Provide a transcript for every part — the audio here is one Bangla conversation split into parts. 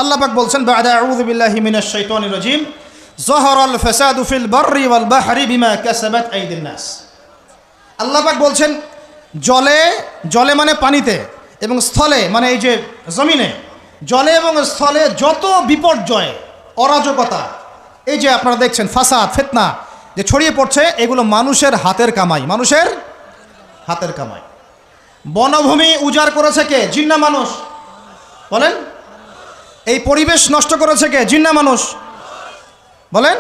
আল্লাহ পাক বলছেন বা'দা আউযু বিল্লাহি মিনাশ শাইতানির রাজীম যাহারাল ফাসাদু ফিল বাররি ওয়াল বাহরি বিমা কাসাবাত আইদিন নাস। আল্লাহ পাক বলছেন জলে মানে পানিতে এবং স্থলে মানে এই যে জমিনে, জলে এবং স্থলে যত বিপর্যয় অরাজকতা এই যে আপনারা দেখছেন ফাসাদ ফিতনা যে ছড়িয়ে পড়ছে, এগুলো মানুষের হাতের কামাই, মানুষের হাতের কামাই। বনভূমি উজাড় করেছে কে? জিন না মানুষ? বলেন। এই পরিবেশ নষ্ট করেছে কে? জিন না মানুষ? বলেন।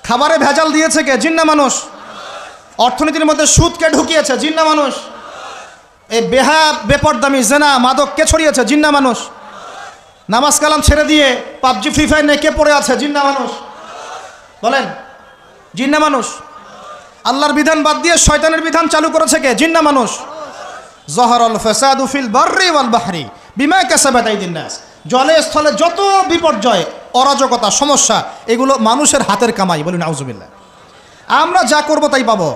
খাবারে ভেজাল দিয়েছে কে? জিন না মানুষ? অর্থনীতির মধ্যে সুদ কে ঢুকিয়েছে? জিন না মানুষ? এই বেপরদামি জেনা মাদক কে ছড়িয়েছে? জিন না মানুষ? নামাজ কালাম ছেড়ে দিয়ে পাবজি ফ্রি ফায়ার নিয়ে কে পড়ে আছে? জিন না মানুষ? বলেন। জিন না মানুষ? আল্লাহর বিধান বাদ দিয়ে শয়তানের বিধান চালু করেছে কে? জিন না মানুষ? যাহারাল ফাসাদু ফিল বাররি ওয়াল বাহরি বিমা কাসাবাত আইদিন নাস। জলে স্থলে যত বিপর্যয় অরাজকতা সমস্যা এগুলো মানুষের হাতের কামাই। বলুন আউযুবিল্লাহ। আমরা যা করব তাই পাবো,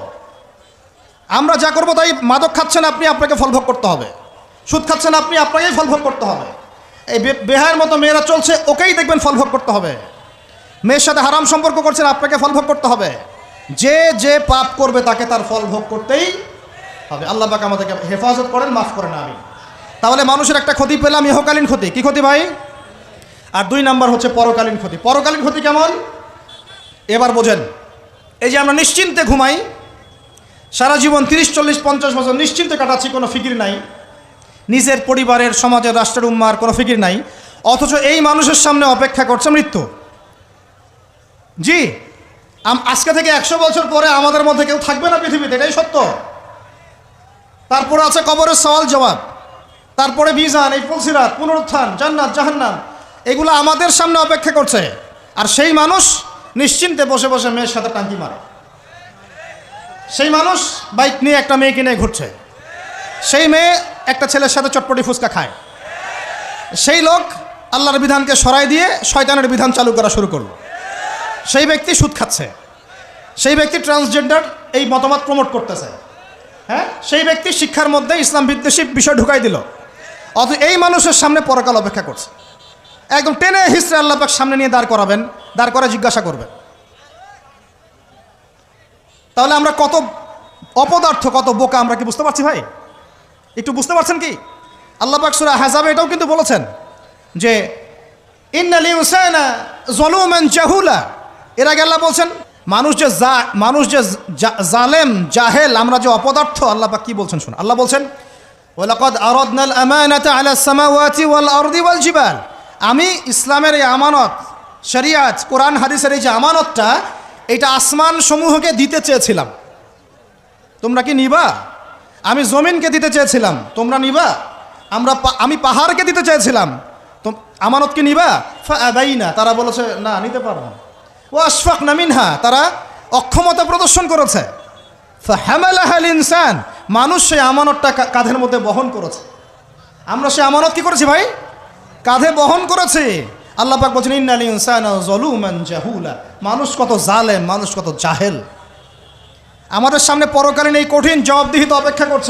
আমরা যা করব তাই। মাদক খাচ্ছেন আপনি, আপনাকে ফল ভোগ করতে হবে। সুদ খাচ্ছেন আপনি, আপনাকেই ফল ভোগ করতে হবে। এই বেহায়ের মতো মেয়েরা চলছে, ওকেই দেখবেন ফল ভোগ করতে হবে। মেয়ের সাথে হারাম সম্পর্ক করছেন, আপনাকে ফল ভোগ করতে হবে। যে যে পাপ করবে তাকে তার ফল ভোগ করতেই হবে। আল্লাহ পাক আমাদেরকে হেফাজত করেন, মাফ করেন। আমি তাহলে মানুষের একটা ক্ষতি পেলাম, ইহকালীন ক্ষতি। কি ক্ষতি ভাই? আর 2 নাম্বার হচ্ছে পরকালীন ক্ষতি। পরকালীন ক্ষতি কেমন এবার বোঝেন। এই যে আমরা নিশ্চিন্তে ঘুমাই, সারা জীবন 30, 40, 50 বছর নিশ্চিন্তে কাটাচ্ছি, কোনো ফিকির নাই, নিজের পরিবারের, সমাজের, রাষ্ট্রের, উম্মার কোনো ফিকির নাই। অথচ এই মানুষের সামনে অপেক্ষা করছে মৃত্যু। জি, আজকে থেকে 100 বছর পরে আমাদের মধ্যে কেউ থাকবে না পৃথিবীতে, এটাই সত্য। তারপরে আছে কবরের সওয়াল জবাব, তারপরে মিজান, এই ফুলসিরাত, পুনরুত্থান, জান্নাত জাহান্নাম, এগুলো আমাদের সামনে অপেক্ষা করছে। আর সেই মানুষ নিশ্চিন্তে বসে বসে মেয়ের সাথে টাঙ্কি মারে। সেই মানুষ বাইক নিয়ে একটা মেয়েকে নিয়ে ঘুরছে। সেই মেয়ে একটা ছেলের সাথে চটপটি ফুচকা খায়। সেই লোক আল্লাহর বিধানকে সরাই দিয়ে শয়তানের বিধান চালু করা শুরু করলো। সেই ব্যক্তি সুদ খাচ্ছে। সেই ব্যক্তি ট্রান্সজেন্ডার এই মতামত প্রমোট করতেছে। হ্যাঁ, সেই ব্যক্তি শিক্ষার মধ্যে ইসলাম বিদ্বেষী বিষয় ঢুকাই দিল। অথচ এই মানুষের সামনে পরকাল অপেক্ষা করছে। একদম টেনে হিস্ট্রি আল্লাহ পাক সামনে নিয়ে দাঁড় করাবেন, দাঁড় করে জিজ্ঞাসা করবেন। তাহলে আমরা কত অপদার্থ, কত বোকা, আমরা কি বুঝতে পারছি ভাই? একটু বুঝতে পারছেন কি? আল্লাহ পাক সূরা আহজাবে এটাও কিন্তু বলেছেন যে ইন্নাল ইনসানা যালুমান জাহুলা। এর আগে আল্লাহ বলছেন মানুষ যে জালেম জাহেল, আমরা যে অপদার্থ, আল্লাহ পাক কি বলছেন শুনুন। আল্লাহ বলছেন ওয়ালাকাদ আরাদনাল আমানাতা আলাস সামাওয়াতি ওয়াল আরদি ওয়াল জিবাল। আমি ইসলামের এই আমানত, শরিয়াত, কোরআন হাদিসের এই যে আমানতটা, এটা আসমান সমূহকে দিতে চেয়েছিলাম। তোমরা কি নিবা? আমি জমিনকে দিতে চেয়েছিলাম, তোমরা নিবা? আমি পাহাড়কে দিতে চেয়েছিলাম, আমানত কি নিবা? ফাআবাইনা, তারা বলেছে না, নিতে পারবো না। ওয়া আশফাকনা মিনহা, তারা অক্ষমতা প্রদর্শন করেছে। ফাহামালাহাল ইনসান, মানুষ সেই আমানতটা কাঁধের মধ্যে বহন করেছে। আমরা সেই আমানত কি করেছি ভাই? কাঁধে বহন করেছি। আল্লাহ পাক বলছেন ইন্নাল ইনসানা যালুমান জাহুলা। মানুষ কত জালেম, মানুষ কত জাহেল। আমাদের সামনে পরকালীন এই কঠিন জবাবদিহিতা অপেক্ষা করছে।